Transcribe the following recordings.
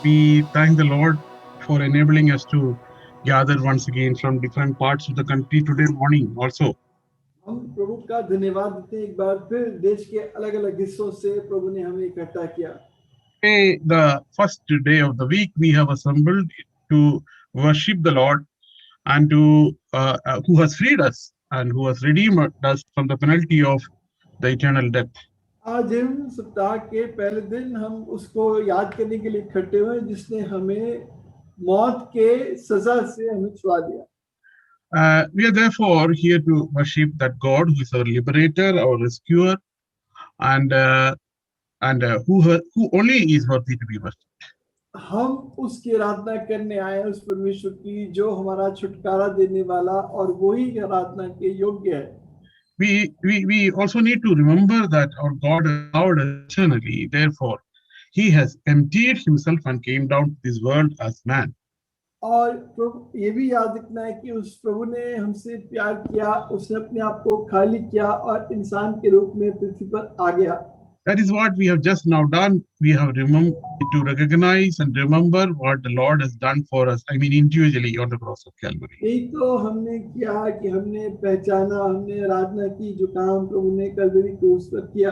We thank the Lord for enabling us to gather once again from different parts of the country today morning also. हम प्रभु का धन्यवाद देते हैं एक बार फिर देश के अलग अलग हिस्सों से प्रभु ने हमें इकट्ठा किया। Today, the first day of the week, we have assembled to worship the Lord and to who has freed us and who has redeemed us from the penalty of the eternal death. आज हम सप्ताह के पहले दिन हम उसको याद करने के लिए इकट्ठे हुए जिसने हमें मौत के सजा से हमें छुड़ा दिया। We are therefore here to worship that God who is our liberator, our rescuer, and who only is worthy to be worshipped. हम उसकी आराधना करने आए उस परमेश्वर की जो हमारा छुटकारा देने वाला और वही आराधना के योग्य है। We also need to remember that our God has loved us eternally. Therefore, He has emptied Himself and came down to this world as man. और प्रभु ये भी याद रखना है कि उस प्रभु ने हमसे प्यार किया, उसने अपने आप को खाली किया और इंसान के रूप में पृथ्वी पर आ गया। That is what we have just now done. We have to recognize and remember what the Lord has done for us. I mean, individually on the cross of Calvary. यही तो हमने किया कि हमने पहचाना, हमने आराधना की जो काम प्रभु ने कलवरी क्रूस पर किया।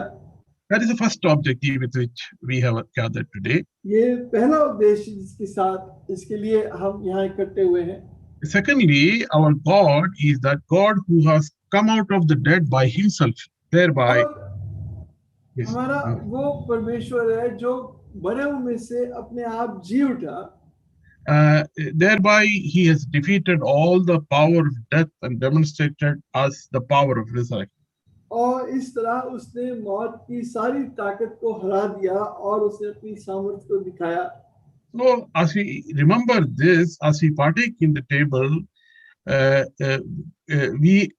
That is the first objective with which we have gathered today. ये पहला उद्देश्य जिसके साथ इसके लिए हम यहाँ इकट्ठे हुए हैं। Secondly, our God is that God who has come out of the dead by Himself, thereby. Yes. हमारा वो परमेश्वर है जो मरे में से अपने आप जी उठा। Thereby He has defeated all the power of death and demonstrated us the power of resurrection. और इस तरह उसने मौत की सारी ताकत को हरा दिया और उसने अपनी सामर्थ्य को दिखाया। So, as we remember this, as we partake in the table,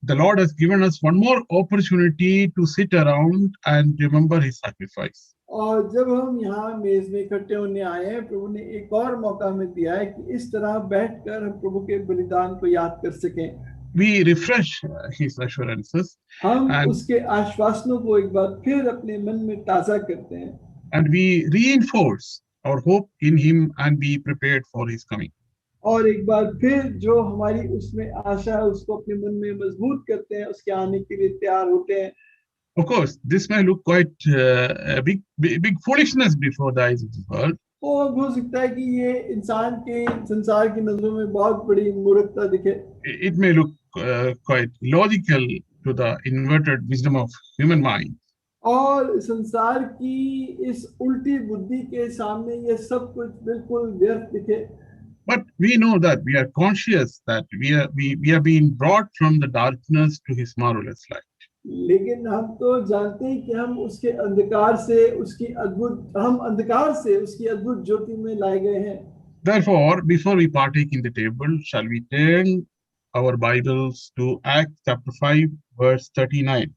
the Lord has given us one more opportunity to sit around and remember His sacrifice. और जब हम यहाँ मेज में इकट्ठे होने आए हैं, प्रभु ने एक और मौका हमें दिया है कि इस तरह बैठकर हम प्रभु के बलिदान को याद कर सकें। We refresh His assurances. हम उसके आश्वासनों को एक बार फिर अपने मन में ताजा करते हैं। And we reinforce our hope in Him and be prepared for His coming. और एक बार फिर जो हमारी उसमें आशा है उसको अपने मन में मजबूत करते हैं, उसके आने के लिए तैयार होते हैं। Of course, this may look quite a big foolishness before the eyes of the world. और हो सकता है कि ये इंसान के संसार की नजरों में बहुत बड़ी मूर्खता दिखे। It may look quite logical to the inverted wisdom of human mind. और संसार की इस उल्टी बुद्धि के सामने ये सब कुछ बिल्कुल व्यर्थ दिखे। But we know that we are conscious that we are being brought from the darkness to His marvelous light. लेकिन हम तो जानते हैं कि हम उसके अंधकार से उसकी अद्भुत ज्योति में लाए गए हैं। Therefore, before we partake in the table, shall we turn our Bibles to Acts chapter 5, verse 39.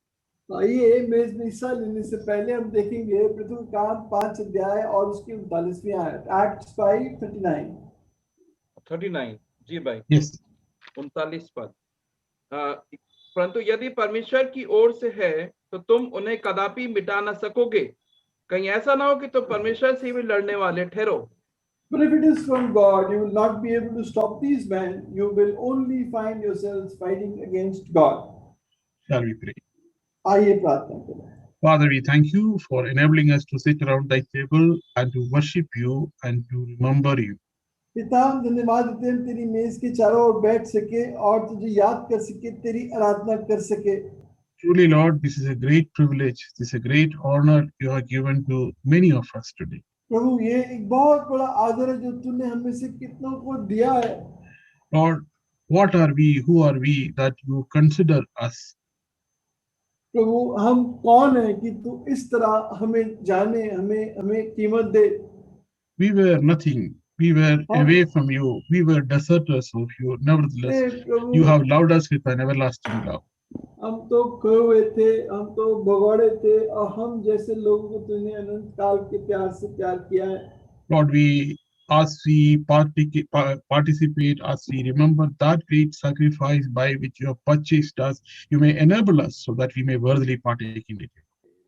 आइए मेज में हिस्सा लेने से पहले हम देखेंगे प्रथम काम 5 अध्याय और उसकी 39वीं आयत। Acts 5:39। 39 जी भाई। Yes. 39 पद। परंतु यदि परमेश्वर की ओर से है तो तुम उन्हें कदापि मिटा न सकोगे, कहीं ऐसा ना हो कि तुम परमेश्वर से भी लड़ने वाले ठहरो। But if it is from God, you will not be able to stop these men. You will only find yourselves fighting against God. Shall we pray? आइए प्रार्थना करें। Father, we thank you for enabling us to sit around thy table and to worship you and to remember you. पिता, हम धन्यवाद देते हैं तेरी मेज के चारों ओर बैठ सके और तुझे याद कर सके, तेरी आराधना कर सके। Truly, Lord, this is a great privilege. This is a great honor you have given to many of us today. प्रभु, ये एक बहुत बड़ा आदर है जो तूने हमें से कितनों को दिया है। Lord, what are we, who are we that you consider us? प्रभु, हम कौन हैं कि तू इस तरह हमें जाने, हमें कीमत दे। We were nothing. We were away from you. We were deserters of you. Nevertheless, you have loved us with an everlasting love. हम तो खोए हुए थे, हम तो भगोड़े थे और हम जैसे लोगों को तूने अनंत काल के प्यार से प्यार किया है। Lord, as we participate, as we remember that great sacrifice by which you have purchased us, you may enable us so that we may worthily partake in it.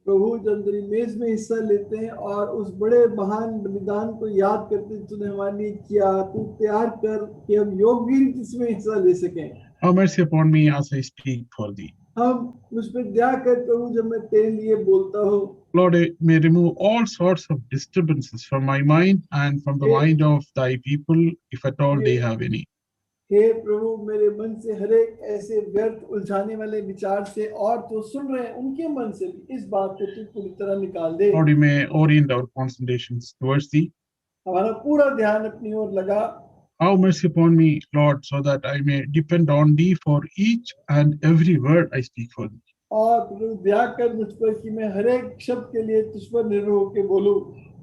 प्रभु जब तेरी मेज में हिस्सा लेते हैं और उस बड़े महान बलिदान को याद करते हैं, तूने हमारे लिए किया, तू तैयार कर कि हम योग्य रीति इसमें हिस्सा ले सकें। Have mercy upon me as I speak for thee. हम मुझ पर दया कर प्रभु जब मैं तेरे लिए बोलता हूँ। Lord, may remove all sorts of disturbances from my mind and from the mind of thy people, if at all they have any. हे प्रभु मेरे मन से हर एक ऐसे व्यर्थ उलझाने वाले विचार से और तो सुन रहे हैं उनके मन से भी इस बात को तू पूरी तरह निकाल दे। Lord, you may orient our concentrations towards thee. हमारा पूरा ध्यान अपनी ओर लगा। Have mercy upon me, Lord, so that I may depend on thee for each and every word I speak for thee. और प्रभु दया कर मुझ पर कि मैं हर एक शब्द के लिए तुझ पर निर्भर होकर बोलूं।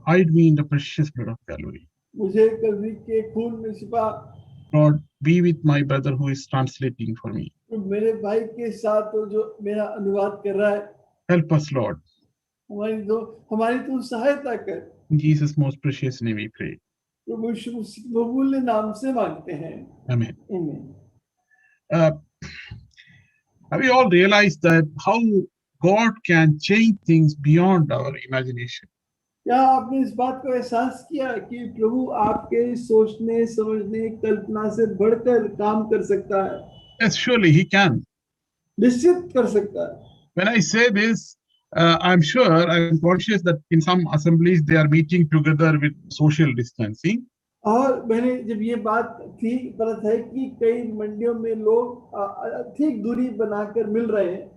Hide me in the precious blood of Calvary. मुझे कलवरी के खून में छिपा। Lord, be with my brother who is translating for me. मेरे भाई के साथ तो जो मेरा अनुवाद कर रहा है, Help us, Lord. हमारी तू सहायता कर। In Jesus' most precious name we pray. प्रभु यीशु मसीह के बहुमूल्य नाम से मांगते हैं। Amen. आमीन। Have you all realized that how God can change things beyond our imagination? क्या आपने इस बात को एहसास किया कि प्रभु आपके सोचने समझने कल्पना से बढ़कर काम कर सकता है? Yes, surely He can. निश्चित कर सकता है। When I say this, I'm sure, I'm conscious that in some assemblies they are meeting together with social distancing. और मैंने जब ये बात थी पता है कि कई मंडियों में लोग ठीक दूरी बनाकर मिल रहे हैं।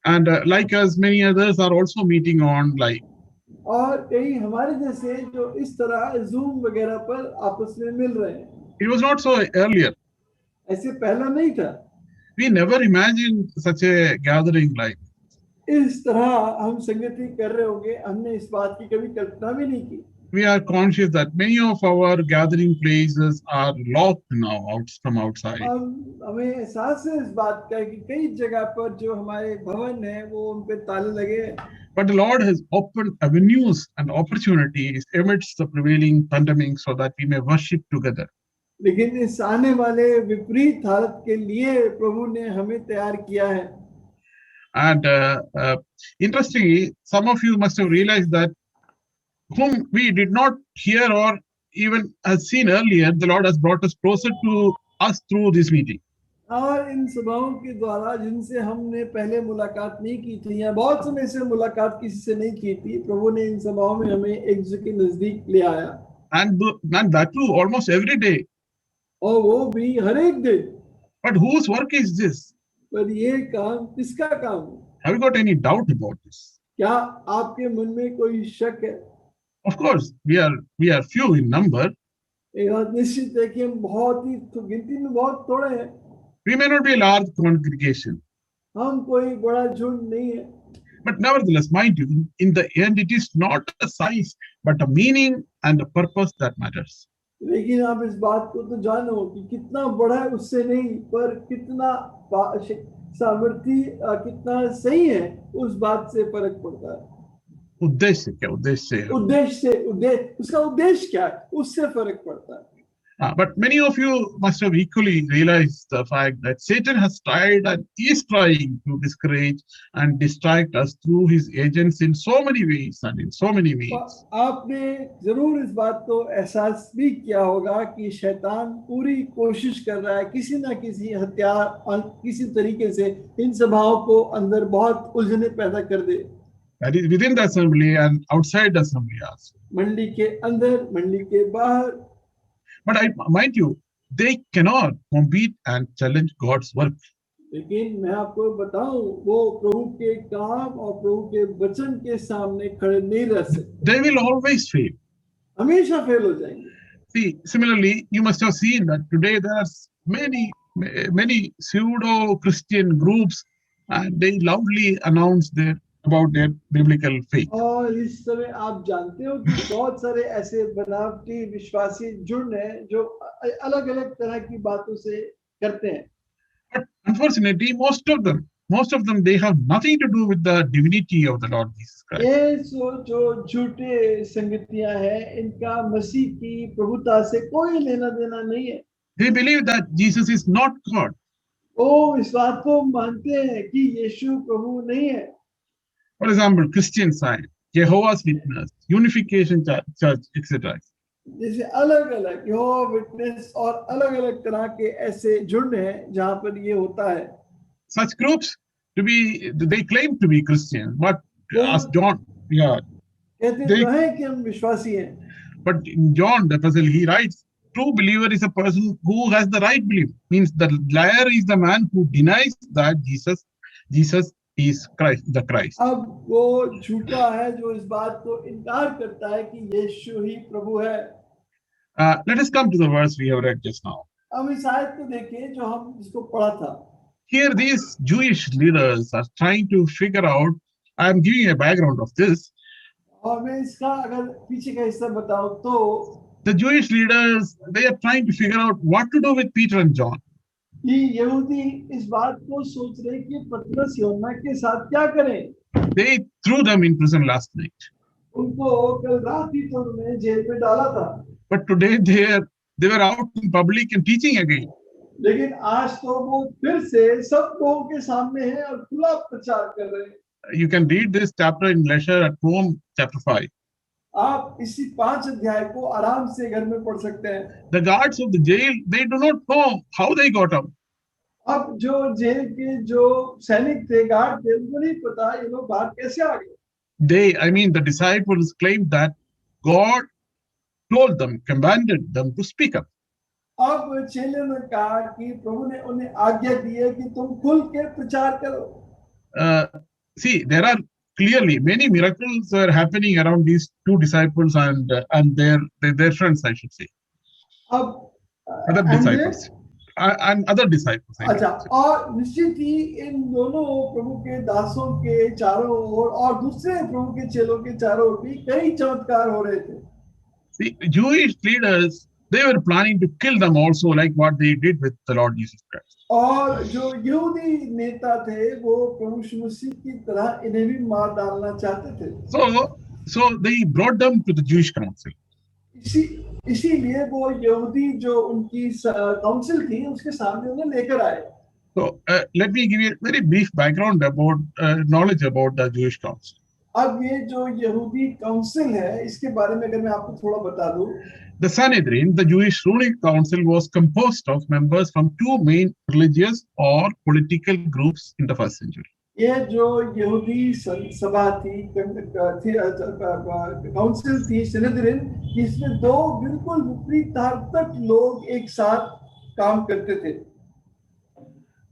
And like us, many others are also meeting online. और कई हमारे जैसे जो इस तरह जूम वगैरह पर आपस में मिल रहे हैं। It was not so earlier. ऐसे पहला नहीं था। We never imagined such a gathering like. इस तरह हम संगति कर रहे होंगे, हमने इस बात की कभी कल्पना भी नहीं की। We are conscious that many of our gathering places are locked now from outside. हमें एहसास है इस बात का कि कई जगह पर जो हमारे भवन है वो उन पे ताले लगे हैं। But the Lord has opened avenues and opportunities amidst the prevailing pandemic so that we may worship together. लेकिन इस आने वाले विपरीत हालत के लिए प्रभु ने हमें तैयार किया है। And interestingly, some of you must have realized that whom we did not hear or even have seen earlier, the Lord has brought us closer to us through this meeting. और इन सभाओं के द्वारा जिनसे हमने पहले मुलाकात नहीं की थी या बहुत समय से मुलाकात किसी से नहीं की थी, प्रभु ने इन सभाओं में हमें एक दूसरे के नजदीक ले आया। And that too almost every day. और वो भी हर एक दिन। But whose work is this? पर ये काम किसका काम है? Have you got any doubt about this? क्या आपके मन में कोई शक है? Of course, we are few in number. एक बात निश्चित है कि हम बहुत ही गिनती में बहुत थोड़े हैं। We may not be a large congregation. हम कोई बड़ा झुंड नहीं है। But nevertheless, mind you, in the end, it is not a size, but a meaning and a purpose that matters. लेकिन आप इस बात को तो जानो कि कितना बड़ा है उससे नहीं, पर कितना सामर्थ्य कितना सही है उस बात से फर्क पड़ता है। उद्देश्य क्या? उद्देश्य उसका उद्देश्य क्या है उससे फर्क पड़ता है। But many of you must have equally realized the fact that Satan has tried and is trying to discourage and distract us through his agents in so many ways and in so many ways. आपने जरूर इस बात को एहसास भी किया होगा कि शैतान पूरी कोशिश कर रहा है किसी ना किसी हथियार किसी तरीके से इन सभाओं को अंदर बहुत उलझने पैदा कर दे। That is within the assembly and outside the assembly also. मंडी के अंदर, मंडी के बाहर। But I mind you, they cannot compete and challenge God's work. लेकिन मैं आपको बताऊं, वो प्रभु के काम और प्रभु के वचन के सामने खड़े नहीं रह सकते। They will always fail. हमेशा फेल हो जाएंगे। See, similarly, you must have seen that today there are many pseudo-Christian groups, and they loudly announce about their biblical faith. और इस समय आप जानते हो कि बहुत सारे ऐसे बनावटी विश्वासी जुड़ हैं जो अलग-अलग तरह की बातों से करते हैं। But unfortunately, most of them, they have nothing to do with the divinity of the Lord Jesus Christ. ये जो झूठे संगतियां हैं, इनका मसीह की प्रभुता से कोई लेना देना नहीं है। They believe that Jesus is not God. वो इस बात को मानते हैं कि यीशु प्रभु नहीं है। For example, Christian Science, Jehovah's Witness, Unification Church, etc. जैसे अलग अलग यहोवा विटनेस और अलग अलग तरह के ऐसे झुंड हैं जहां पर ये होता है. Such groups they claim to be Christians, but as John, कहते they, तो हैं कि हम विश्वासी हैं, but in John the apostle he writes, true believer is a person who has the right belief. Means the liar is the man who denies that Jesus is Christ, the Christ. अब वो झूठा है जो इस बात को इनकार करता है कि यीशु ही प्रभु है. Let us come to the verse we have read just now. अब इस आयत को देखें जो हम इसको पढ़ा था. Here these Jewish leaders are trying to figure out, I am giving a background of this. और मैं इसका अगर पीछे का हिस्सा बताऊं तो the Jewish leaders, they are trying to figure out what to do with Peter and John. कि यहूदी इस बात को सोच रहे कि पतरस यूहन्ना के साथ क्या करें. They threw them in prison last night. उनको कल रात ही तो उन्होंने जेल में डाला था. But today they were out in public and teaching again. लेकिन आज तो वो फिर से सब लोगों के सामने हैं और खुला प्रचार कर रहे हैं. You can read this chapter in leisure at home, chapter 5. आप इसी 5 अध्याय को आराम से घर में पढ़ सकते हैं. The guards of the jail, they do not know how they got out. अब जो जेल के जो सैनिक थे, गार्ड थे, उनको नहीं पता ये लोग बाहर कैसे आ गए. The disciples claimed that God told them, commanded them to speak up. अब चेले ने कहा कि प्रभु ने उन्हें आज्ञा दी है कि तुम खुल के प्रचार करो. See, there are clearly many miracles are happening around these two disciples and their friends, I should say. Other disciples and other disciples. अच्छा, और निश्चित ही इन दोनों प्रभु के दासों के चारों ओर और दूसरे प्रभु के चेलों के चारों ओर भी कई चमत्कार हो रहे थे. See, Jewish leaders, they were planning to kill them also, like what they did with the Lord Jesus Christ. और जो यहूदी नेता थे वो प्रभु यीशु मसीह की तरह इन्हें भी मार डालना चाहते थे. So they brought them to the Jewish council. इसीलिए वो यहूदी जो उनकी काउंसिल थी उसके सामने उन्हें लेकर आए. So let me give you a very brief background about knowledge about the Jewish council. अब ये जो यहूदी काउंसिल है इसके बारे में अगर मैं आपको थोड़ा बता दूं. The Sanhedrin, the Jewish ruling council, was composed of members from two main religious or political groups in the first century. ये जो यहूदी सभा थी काउंसिल थी सनेद्रिन, इसमें दो बिल्कुल विपरीतार्थक लोग एक साथ काम करते थे.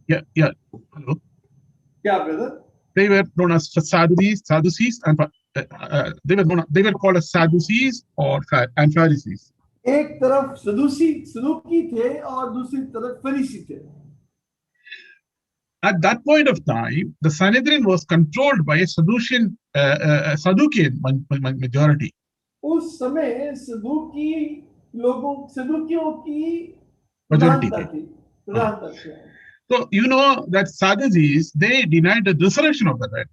Yeah. Hello. क्या brother? They were known as Sadducees, and they were called as Sadducees and Pharisees. एक तरफ सदूकी थे और दूसरी तरफ फरीसी थे. At that point of time, the Sanhedrin was controlled by a Sadducean majority. उस समय सदूकियों की Majority. प्रधानता थी. So you know that Sadducees, they denied the resurrection of the dead.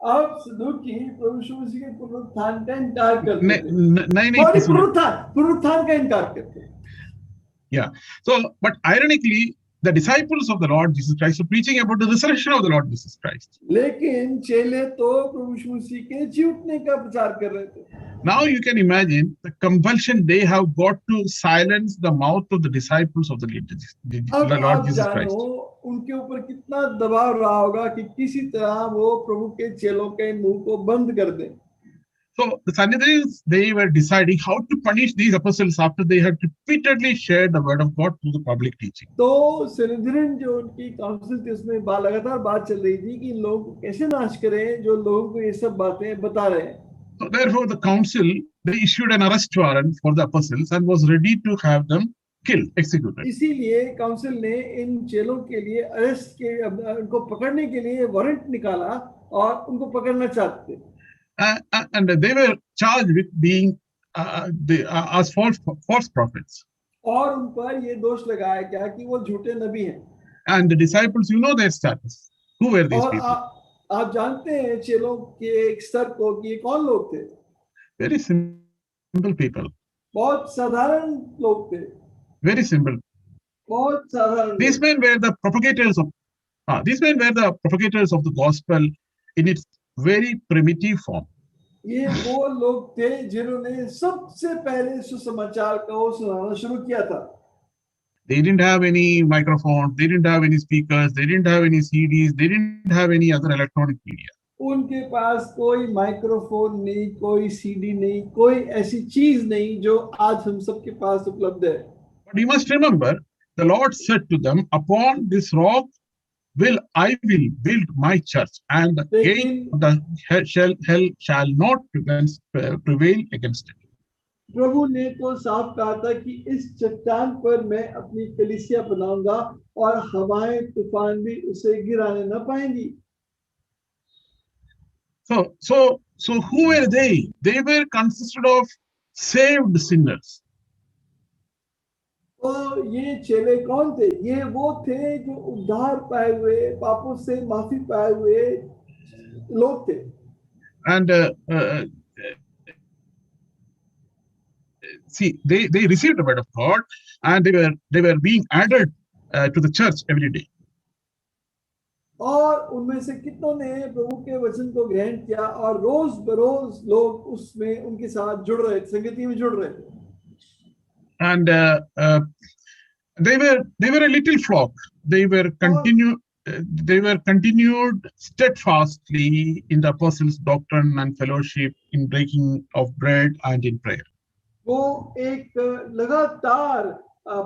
अब सदूकी प्रभु यीशु मसीह के पुनरुत्थान का इनकार करते थे. पुनरुत्थान का इनकार करते थे. Yeah. So, but ironically, the disciples of the Lord Jesus Christ were preaching about the resurrection of the Lord Jesus Christ. लेकिन चेले तो प्रभु यीशु मसीह के जी उठने का प्रचार कर रहे थे. Now you can imagine the compulsion they have got to silence the mouth of the disciples of the Lord Jesus Christ. उनके ऊपर कितना दबाव रहा होगा कि किसी तरह वो प्रभु के चेलों के मुंह को बंद कर दें. So the Sanhedrin, they were deciding how to punish these apostles after they had repeatedly shared the word of God through the public teaching. तो सनेद्रिन जो उनकी काउंसिल थी उसमें लगातार बात चल रही थी कि लोग कैसे नाश करें जो लोगों को ये सब बातें बता रहे हैं. So therefore the council, they issued an arrest warrant for the apostles and was ready to have them killed, executed. इसीलिए काउंसिल ने इन चेलों के लिए अरेस्ट के उनको पकड़ने के लिए वारंट निकाला और उनको पकड़ना चाहते थे. And they were charged with being as false prophets. और उन पर ये दोष लगाया गया कि वो झूठे नबी हैं. And the disciples, you know their status. Who were these people? आप जानते हैं चेलों के स्तर को कि ये कौन लोग थे? Very simple people. बहुत साधारण लोग थे. Very simple. बहुत साधारण. These men were the propagators of the gospel in its very primitive form. ये वो लोग थे जिन्होंने सबसे पहले सुसमाचार को सुनाना शुरू किया था. They didn't have any microphones, they didn't have any speakers, they didn't have any CDs, they didn't have any other electronic media. उनके पास कोई माइक्रोफोन नहीं, कोई सीडी नहीं, कोई ऐसी चीज नहीं जो आज हम सबके पास उपलब्ध है. But you must remember, the Lord said to them, upon this rock I will build my church, and the gate of the hell shall not prevail against it. प्रभु ने तो साफ कहा था कि इस चट्टान पर मैं अपनी कलीसिया बनाऊंगा और हवाएं तूफान भी उसे गिराने न पाएंगी. So who were they? They were consisted of saved sinners. तो ये चेले कौन थे? ये वो थे जो उद्धार पाए हुए, पापों से माफी पाए हुए लोग थे. And see, they received the word of God, and they were being added to the church every day. और उनमें से कितनों ने प्रभु के वचन को ग्रहण किया और रोज बरोज लोग उसमें उनके साथ जुड़ रहे थे, संगति में जुड़ रहे थे. And they were a little flock. They were continued steadfastly in the apostles' doctrine and fellowship, in breaking of bread and in prayer. वो एक लगातार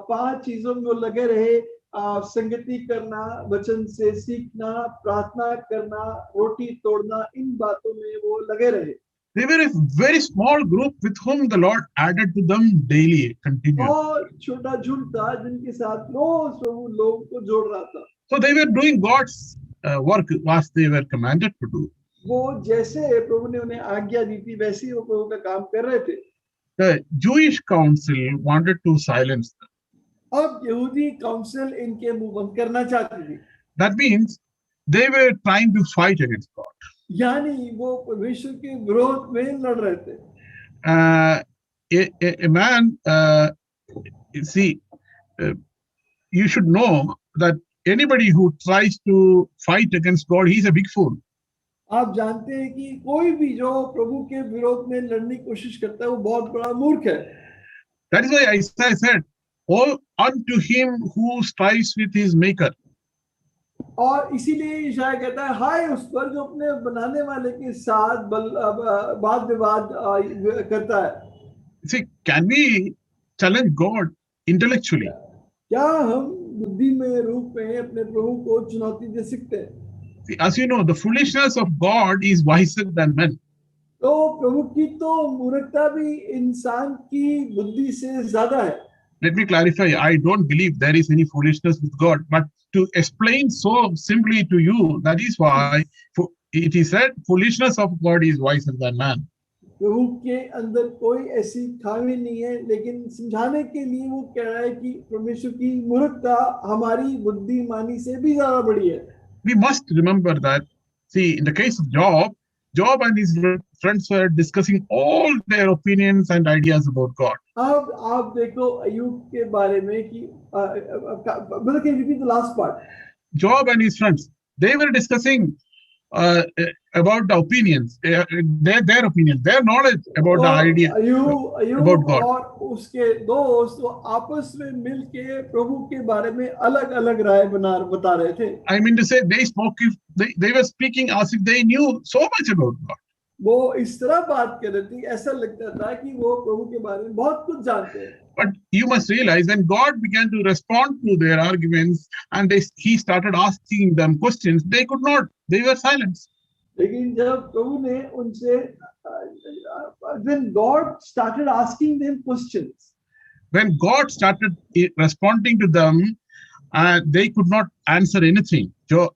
5 चीजों में वो लगे रहे. संगति करना, वचन से सीखना, प्रार्थना करना, रोटी तोड़ना, इन बातों में वो लगे रहे. They were a very small group with whom the Lord added to them daily, continually. और छोटा झुंड था जिनके साथ रोज प्रभु लोगों को जोड़ रहा था. So they were doing God's work as they were commanded to do. वो जैसे प्रभु ने उन्हें आज्ञा दी थी वैसे ही वो प्रभु का काम कर रहे थे. The Jewish council wanted to silence them. अब यहूदी काउंसिल इनके मुंह बंद करना चाहती थी. That means they were trying to fight against God. यानी वो परमेश्वर के विरोध में लड़ रहे थे. A man, you should know that anybody who tries to fight against God, he's a big fool. आप जानते हैं कि कोई भी जो प्रभु के विरोध में लड़ने की कोशिश करता है वो बहुत बड़ा मूर्ख है. That is why Isaiah said, "All unto him who strives with his maker." और इसीलिए ईशाया कहता है, हाय उस पर जो अपने बनाने वाले के साथ वाद विवाद करता है. See, can we challenge God intellectually? क्या हम बुद्धि में रूप में अपने प्रभु को चुनौती दे सकते हैं? See, as you know, the foolishness of God is wiser than men. तो प्रभु की तो मूर्खता भी इंसान की बुद्धि से ज्यादा है. Let me clarify, I don't believe there is any foolishness with God, but to explain so simply to you, that is why it is said, foolishness of God is wiser than man. प्रभु के अंदर कोई ऐसी खामी नहीं है, लेकिन समझाने के लिए वो कह रहा है कि परमेश्वर की मूर्खता हमारी बुद्धिमानी से भी ज्यादा बड़ी है. We must remember that, see, in the case of Job and his friends were discussing all their opinions and ideas about God. अब आप देखो अय्यूब के बारे में कि brother, can you repeat the last part? Job and his friends, they were discussing about the opinions, their opinions, their knowledge about the idea about God. और उसके दोस्त वो आपस में मिलके प्रभु के बारे में अलग-अलग राय बता रहे थे. I mean to say, they were speaking as if they knew so much about God. वो इस तरह बात कर रहे थे, ऐसा लगता था कि वो प्रभु के बारे में बहुत कुछ जानते हैं. But you must realize, when God began to respond to their arguments and he started asking them questions, they could not. They were silent. लेकिन जब प्रभु ने उनसे, when God started asking them questions, when God started responding to them, they could not answer anything. जब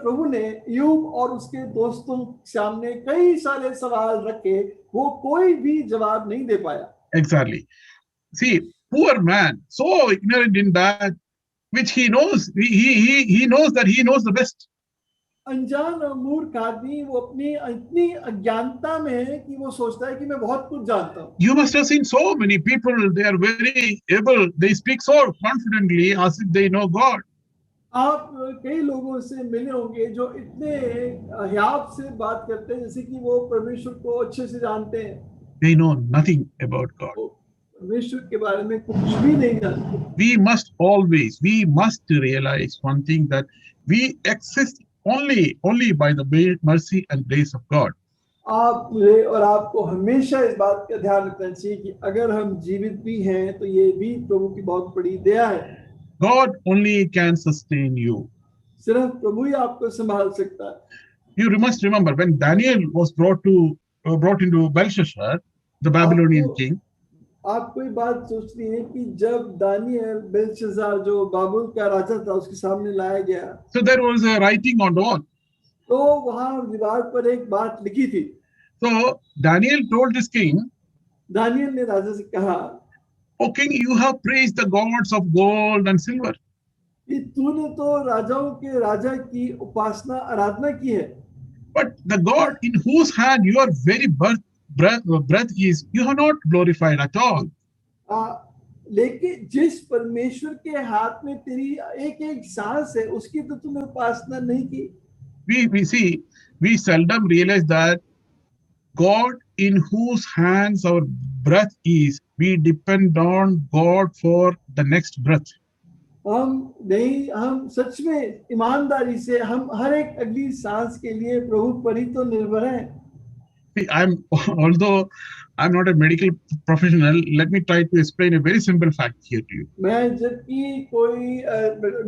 प्रभु ने यूब और उसके दोस्तों सामने कई सारे सवाल रखे, वो कोई भी जवाब नहीं दे पाया. Exactly. See, poor man, so ignorant in that which he knows. He knows that he knows the best. अनजान और मूर्ख आदमी वो अपनी इतनी अज्ञानता में है कि वो सोचता है कि मैं बहुत कुछ जानता हूँ. You must have seen so many people. They are very able. They speak so confidently as if they know God. आप कई लोगों से मिले होंगे जो इतने हयात से बात करते हैं जैसे कि वो परमेश्वर को अच्छे से जानते हैं, They know nothing about God. वो परमेश्वर के बारे में कुछ भी नहीं जानते। We must realize one thing, that we exist only by the mercy and grace of God. आप मुझे और आपको हमेशा इस बात का ध्यान रखना चाहिए कि अगर हम जीवित भी हैं तो ये भी प्रभु की बहुत बड़ी दया है। God only can sustain you. सिर्फ प्रभु ही आपको संभाल सकता है। You must remember when Daniel was brought into Belshazzar, the Babylonian king. आपको ये बात सोचनी है कि जब दानियल बेलशस्सर जो बाबुल का राजा था उसके सामने लाया गया, So there was a writing on the wall. तो वहां दीवार पर एक बात लिखी थी। So Daniel told this king, दानियल ने राजा से कहा, "O king, you have praised the gods of gold and silver. कि तूने तो राजाओं के राजा की उपासना आराधना की है, But the God in whose hand your very breath is, you have not glorified at all." लेकिन जिस परमेश्वर के हाथ में तेरी एक एक सांस है उसकी तो तूने उपासना नहीं की। We seldom realize that God in whose hands our breath is, we depend on God for the next breath. हम सच में ईमानदारी से हम हर एक अगली सांस के लिए प्रभु पर ही तो निर्भर हैं। Although I'm not a medical professional, let me try to explain a very simple fact here to you. मैं जबकि कोई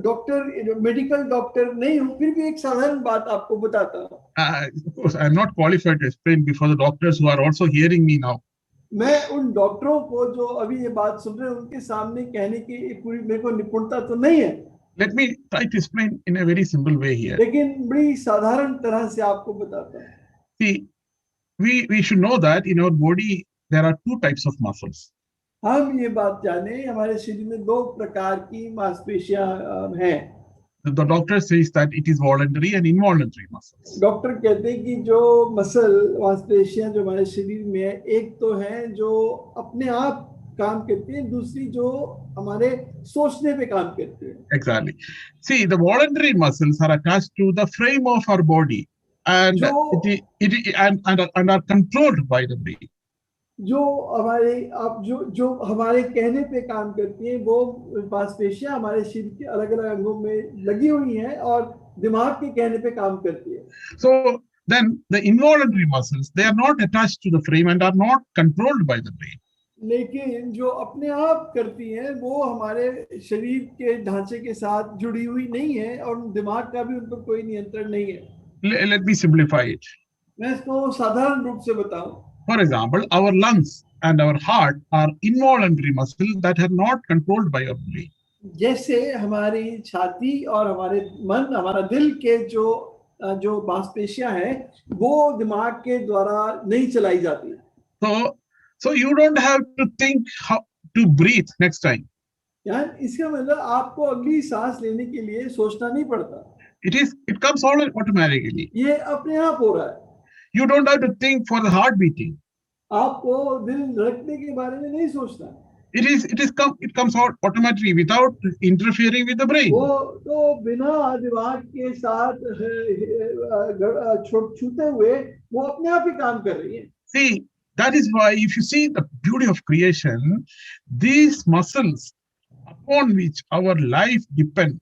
डॉक्टर मेडिकल डॉक्टर नहीं हूँ, फिर भी एक साधारण बात आपको बताता हूँ। Of course, I'm not qualified to explain before the doctors who are also hearing me now. मैं उन डॉक्टरों को जो अभी ये बात सुन रहे हैं उनके सामने कहने की पूरी मेरे को निपुणता तो नहीं है। Let me try to explain in a very simple way here. लेकिन बड़ी साधारण तरह से आपको बताता हूँ। See, we should know that in our body there are two types of muscles. हम ये बात जाने हमारे शरीर में दो प्रकार की मांसपेशियां हैं। The doctor says that it is voluntary and involuntary muscles. Doctor कहते हैं कि जो मांसपेशियां जो हमारे शरीर में है, एक तो है जो अपने आप काम करती है, दूसरी जो हमारे सोचने पे काम करती है। Exactly. See, the voluntary muscles are attached to the frame of our body and and are controlled by the brain. जो हमारे कहने पे काम करती हैं, वो मांसपेशियां हमारे शरीर के अलग अलग अंगों में लगी हुई हैं और दिमाग के कहने पे काम करती है। So then the involuntary muscles, they are not attached to the frame and are not controlled by the brain. लेकिन जो अपने आप करती हैं वो हमारे शरीर के ढांचे के साथ जुड़ी हुई नहीं है और दिमाग का भी उन पर कोई नियंत्रण नहीं है। Let me simplify it. मैं इसको साधारण रूप से बताऊं। For example, our lungs and our heart are involuntary muscles that are not controlled by our brain. जैसे हमारी छाती और हमारे मन, हमारा दिल के जो मांसपेशियां हैं वो दिमाग के द्वारा नहीं चलाई जाती। So you don't have to think how to breathe next time. यार इसका मतलब आपको अगली सांस लेने के लिए सोचना नहीं पड़ता। It comes all automatically. ये अपने आप हो रहा है। You don't have to think for the heart beating. आपको दिल धड़कने के बारे में नहीं सोचना। It comes out automatically without interfering with the brain. वो तो बिना दिमाग के साथ छूते हुए वो अपने आप ही काम कर रही है। See, that is why if you see the beauty of creation, these muscles upon which our life depends,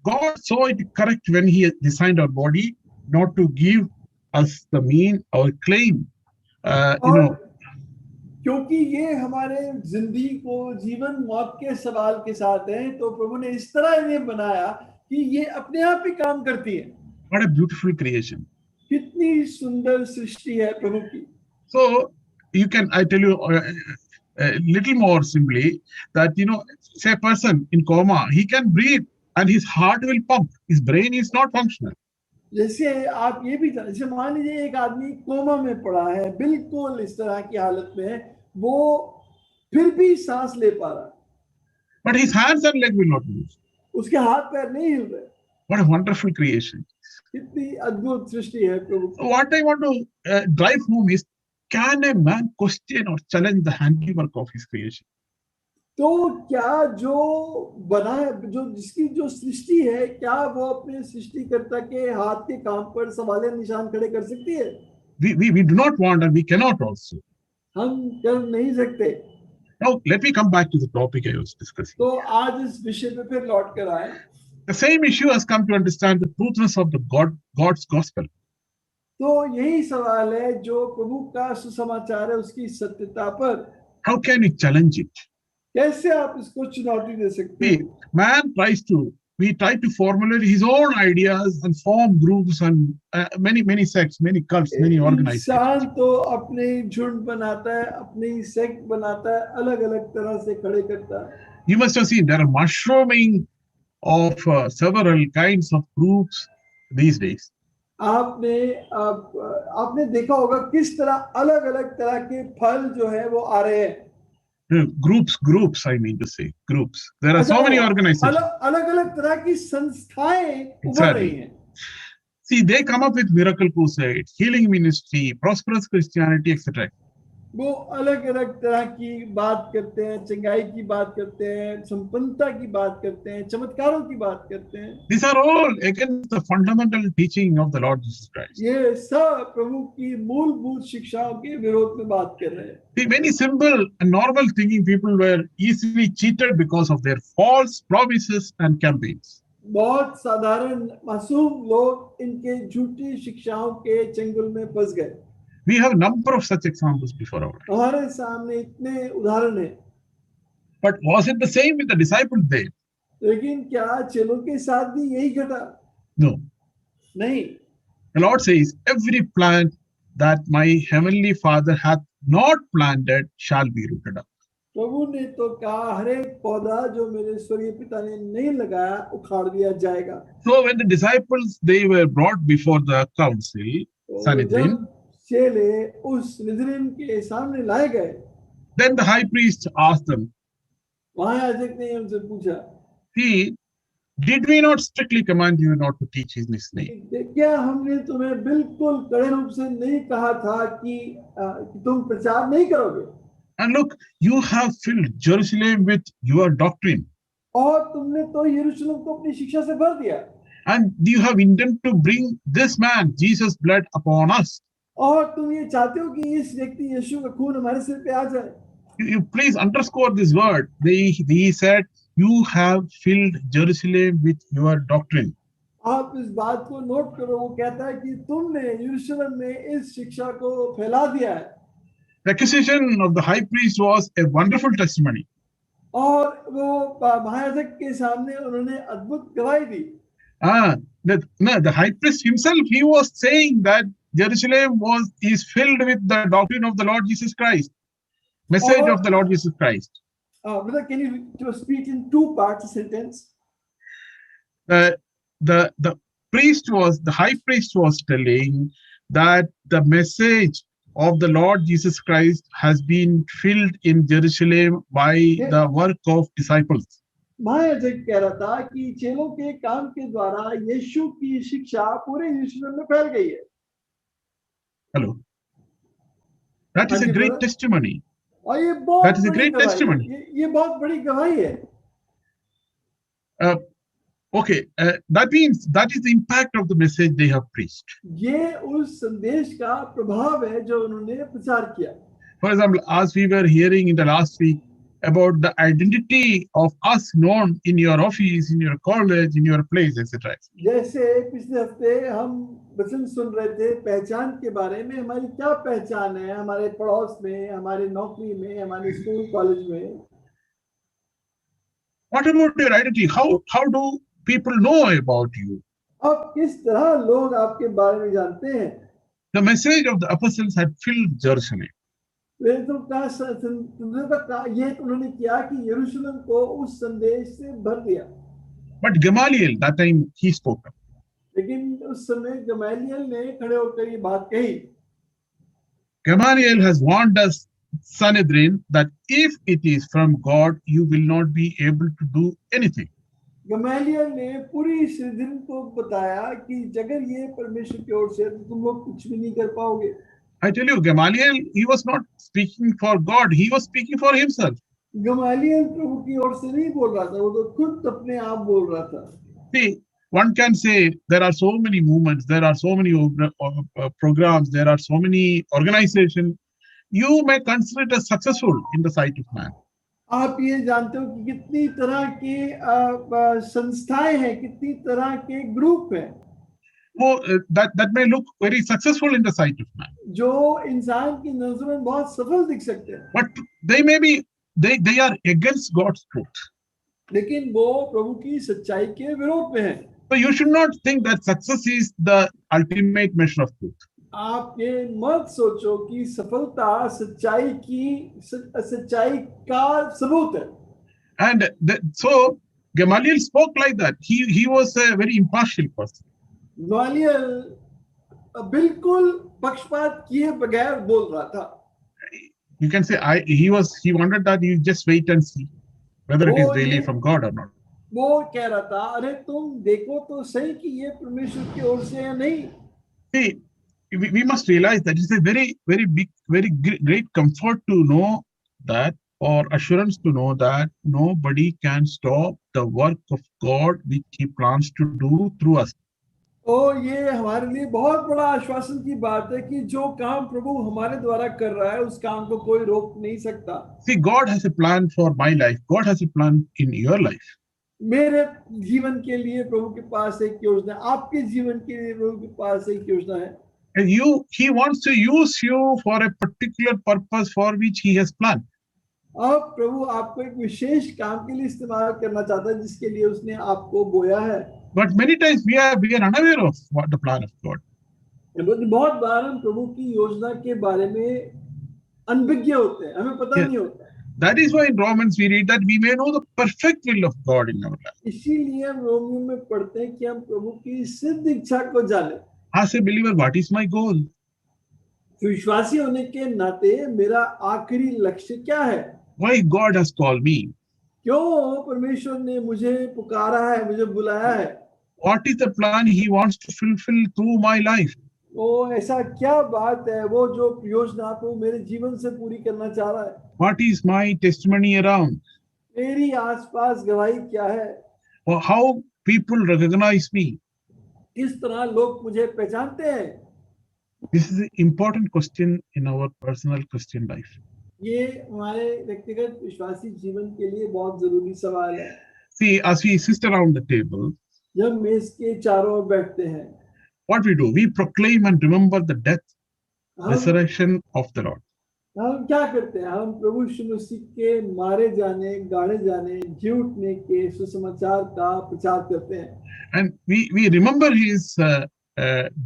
God saw it correct when He designed our body not to give us the mean or claim, क्योंकि ये हमारे जिंदगी को जीवन मौत के सवाल के साथ है, तो प्रभु ने इस तरह इन्हें बनाया कि ये अपने आप ही काम करती है। What a beautiful creation! कितनी सुंदर सृष्टि है प्रभु की। So I tell you a little more simply that say a person in coma, he can breathe and his heart will pump. His brain is not functional. जैसे आप ये भी जैसे मान लीजिए एक आदमी कोमा में पड़ा है, बिल्कुल इस तरह की हालत में है, वो फिर भी सांस ले पा रहा है, but his hands and legs will not move. उसके हाथ पैर नहीं हिल रहे। What a wonderful creation! कितनी अद्भुत सृष्टि है प्रभु। What I want to drive home is, can a man question or challenge the handiwork of his creation? तो क्या जो बना है, जो जिसकी जो सृष्टि है, क्या वो अपने सृष्टिकर्ता के हाथ के काम पर सवालिया निशान खड़े कर सकती है? We do not want and we cannot also. हम कर नहीं सकते। Now, let me come back to the topic I was discussing. तो आज इस विषय पे फिर लौट कर आए। The same issue has come to understand the truthness of the God's gospel. तो यही सवाल है जो प्रभु का सुसमाचार है उसकी सत्यता पर। How can we challenge it? कैसे आप इसको चुनौती दे सकते See, हैं? man try to formulate his own ideas and form groups and many sects, many cults, many organizations. इंसान तो अपने झुंड बनाता है, अपनी सेक्ट बनाता है, अलग अलग तरह से खड़े करता है। You must have seen there are mushrooming of several kinds of groups these days. आपने देखा होगा किस तरह अलग अलग तरह के फल जो है वो आ रहे हैं। Groups, I mean to say, groups. There are so many organizations. अलग अलग तरह की संस्थाएं उभर रही हैं। See, they come up with miracle crusade, healing ministry, prosperous Christianity, etc. वो अलग अलग तरह की बात करते हैं, चंगाई की बात करते हैं, संपन्नता की बात करते हैं, चमत्कारों की बात करते हैं। These are all against the fundamental teaching of the Lord Jesus Christ. ये सब प्रभु की मूलभूत शिक्षाओं के विरोध में बात कर रहे हैं। See, many simple and normal thinking people were easily cheated because of their false promises and campaigns. बहुत साधारण मासूम लोग इनके झूठी शिक्षाओं के चंगुल में फंस गए। We have a number of such examples before our eyes. हमारे सामने इतने उदाहरण हैं। But was it the same with the disciples there? लेकिन क्या चेलों के साथ भी यही घटा? No. नहीं। The Lord says, every plant that my heavenly Father hath not planted shall be rooted up. प्रभु ने तो कहा हर एक पौधा जो मेरे स्वर्गीय पिता ने नहीं लगाया उखाड़ दिया जाएगा। So when the disciples, they were brought before the council, Sanhedrin, चेले उस निद्रिन के सामने लाए गए। then the high priest asked them, महायाजक ने उनसे पूछा, did we not strictly command you not to teach in his name? क्या हमने तुम्हें बिल्कुल कड़े रूप से नहीं कहा था कि तुम प्रचार नहीं करोगे? And look, you have filled Jerusalem with your doctrine. और तुमने तो यरूशलेम को अपनी शिक्षा से भर दिया। And you have intended to bring this man, Jesus' blood upon us. और तुम ये चाहते हो कि इस व्यक्ति यीशु का खून हमारे सिर पे आ जाए। You please underscore this word. He said, you have filled Jerusalem with your doctrine. आप इस बात को नोट करो, वो कहता है कि तुमने यरूशलेम में इस शिक्षा को फैला दिया है। The accusation of the high priest was a wonderful testimony. और वो महायाजक के सामने उन्होंने अद्भुत गवाही दी। The high priest himself, he was saying that Jerusalem is filled with the doctrine of the Lord Jesus Christ, message of the Lord Jesus Christ. Brother, can you speak in two parts a sentence? The high priest was telling that the message of the Lord Jesus Christ has been filled in Jerusalem by the work of disciples. महायाजक कह रहा था कि चेलों के काम के द्वारा यीशु की शिक्षा पूरे यरूशलेम में फैल गई है। Hello. That is a great testimony. और ये बहुत That is a great testimony. ये बहुत बड़ी गवाही है। Okay, that means that is the impact of the message they have preached. ये उस संदेश का प्रभाव है जो उन्होंने प्रचार किया। For example, as we were hearing in the last week about the identity of us known in your office, in your college, in your place, etc. जैसे पिछले हफ्ते हम वचन सुन रहे थे पहचान के बारे में, हमारी क्या पहचान है हमारे पड़ोस में, हमारे नौकरी में, हमारे स्कूल कॉलेज में। What about your identity? How do people know about you? अब किस तरह लोग आपके बारे में जानते हैं? The message of the apostles had filled Jerusalem. वे तो ये उन्होंने किया कि यरूशलेम को उस संदेश से भर दिया। But Gamaliel, that time he spoke up. लेकिन उस समय गमालियल ने खड़े होकर ये बात कही। Gamaliel has warned us, Sanhedrin, that if it is from God, you will not be able to do anything. Gamaliel ने पूरी संधिन को बताया कि अगर ये परमेश्वर की ओर से तो तुम लोग कुछ भी नहीं कर पाओगे। I tell you, Gamaliel, he was not speaking for God, he was speaking for himself. Gamaliel प्रभु की ओर से नहीं बोल रहा था, वो तो खुद अपने आप बोल रहा था। See, one can say there are so many movements, there are so many programs, there are so many organizations. You may consider it as successful in the sight of man. आप ये जानते हो कि कितनी तरह की संस्थाएं हैं, कितनी तरह के ग्रुप हैं That may look very successful in the sight of man, जो इंसान की नजर में बहुत सफल दिख सकते हैं, but they are against God's truth. लेकिन वो प्रभु की सच्चाई के विरोध में है। So you should not think that success is the ultimate measure of truth. आप ये मत सोचो कि सफलता सच्चाई का सबूत है। And so Gamaliel spoke like that. He was a very impartial person. Gamaliel बिल्कुल पक्षपात किए बगैर बोल रहा था। You can say he wanted that you just wait and see whether it is really from God or not. वो कह रहा था, अरे तुम देखो तो सही कि ये परमेश्वर की ओर से या नहीं। See, we must realize that it's a very big, very great comfort to know that, or assurance to know that nobody can stop the work of God which He plans to do through us. तो ये हमारे लिए बहुत बड़ा आश्वासन की बात है कि जो काम प्रभु हमारे द्वारा कर रहा है उस काम को कोई रोक नहीं सकता। See, God has a plan for my life. God has a plan in your life. मेरे जीवन के लिए प्रभु के पास एक योजना, आपके जीवन के लिए प्रभु के पास एक योजना है। And He wants to use you for a particular purpose for which He has planned. अब प्रभु आपको एक विशेष काम के लिए इस्तेमाल करना चाहता है जिसके लिए उसने आपको बोया है। But many times we are unaware of what the plan of God. बहुत बार हम प्रभु की योजना के बारे में अनभिज्ञ होते हैं, हमें पता नहीं होता। That is why in Romans we read that we may know the perfect will of God in our life. इसीलिए हम रोमियो में पढ़ते हैं कि हम प्रभु की सिद्ध इच्छा को जाने। As a believer, what is my goal? विश्वासी होने के नाते मेरा आखिरी लक्ष्य क्या है? Why God has called me? क्यों परमेश्वर ने मुझे पुकारा है, मुझे बुलाया है? What is the plan He wants to fulfill through my life? वो ऐसा क्या बात है वो जो योजना को मेरे जीवन से पूरी करना चाह रहा है? What is my testimony around? मेरी आसपास गवाही क्या है? Or how people recognize me? किस तरह लोग मुझे पहचानते हैं? This is an important question in our personal Christian life. ये हमारे व्यक्तिगत विश्वासी जीवन के लिए बहुत जरूरी सवाल है। See, as we sit around the table, जब मेज के चारों ओर बैठते हैं, what we do? We proclaim and remember the death, resurrection of the Lord. हम क्या करते हैं? हम प्रभु यीशु मसीह के मारे जाने, गाड़े जाने, जी उठने के सुसमाचार का प्रचार करते हैं। And we remember His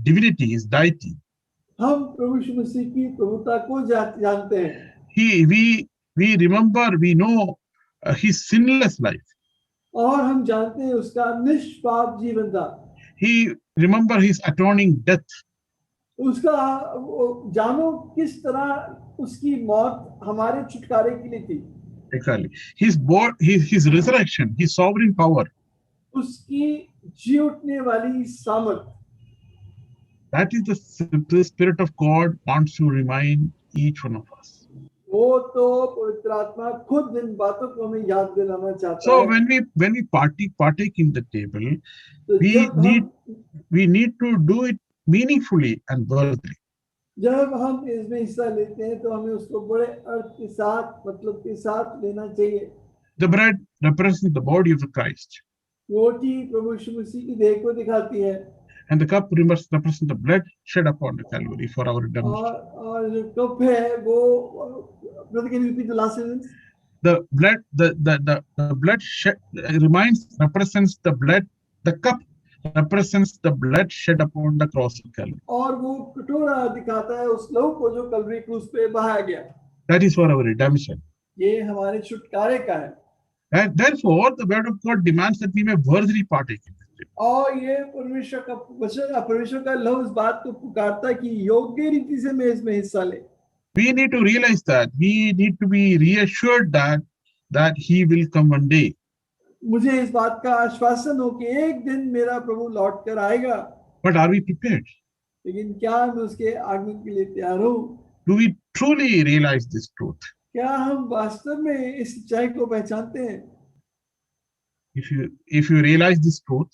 divinity, His deity. हम प्रभु यीशु मसीह की प्रभुता को जानते हैं। We remember, we know His sinless life. और हम जानते हैं उसका निष्पाप जीवन था। He remember His atoning death. उसका जानो किस तरह उसकी मौत हमारे छुटकारे के लिए थी। Exactly. His resurrection, His sovereign power. उसकी जी उठने वाली सामर्थ। That is the Spirit of God wants to remind each one of us. वो तो पवित्र आत्मा खुद इन बातों को हमें याद दिलाना चाहता है। So when we partake in the table, we need to do it meaningfully and worthily. जब हम इसमें हिस्सा लेते हैं तो हमें उसको बड़े अर्थ के साथ, मतलब के साथ लेना चाहिए। The bread represents the body of the Christ. रोटी प्रभु यीशु मसीह की देह को दिखाती है। And the cup represents the blood shed upon the Calvary for our redemption. और जो कप है वो, brother, can you repeat the last sentence? The blood shed represents the blood. The cup represents the blood shed upon the cross of Calvary. और वो कटोरा दिखाता है उस लहू को जो कलवरी क्रूस पे बहाया गया। That is for our redemption. ये हमारे छुटकारे का है। And therefore, the word of God demands that we may worthily partake in it. और ये परमेश्वर का लहू इस बात को पुकारता है कि योग्य रीति से मेज में हिस्सा ले। We need to realize that. We need to be reassured that He will come one day. मुझे इस बात का आश्वासन हो कि एक दिन मेरा प्रभु लौट कर आएगा। But are we prepared? लेकिन क्या मैं उसके आगमन के लिए तैयार हूँ? Do we truly realize this truth? क्या हम वास्तव में इस सच्चाई को पहचानते हैं? If you realize this truth,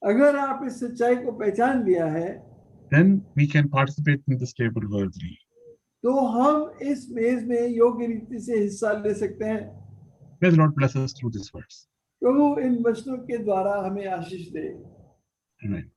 अगर आप इस सच्चाई को पहचान लिया है, then we can participate in this table worthily. तो हम इस मेज में योग्य रीति से हिस्सा ले सकते हैं। May the Lord bless us through these words. प्रभु इन वचनों के द्वारा हमें आशीष दे। Amen.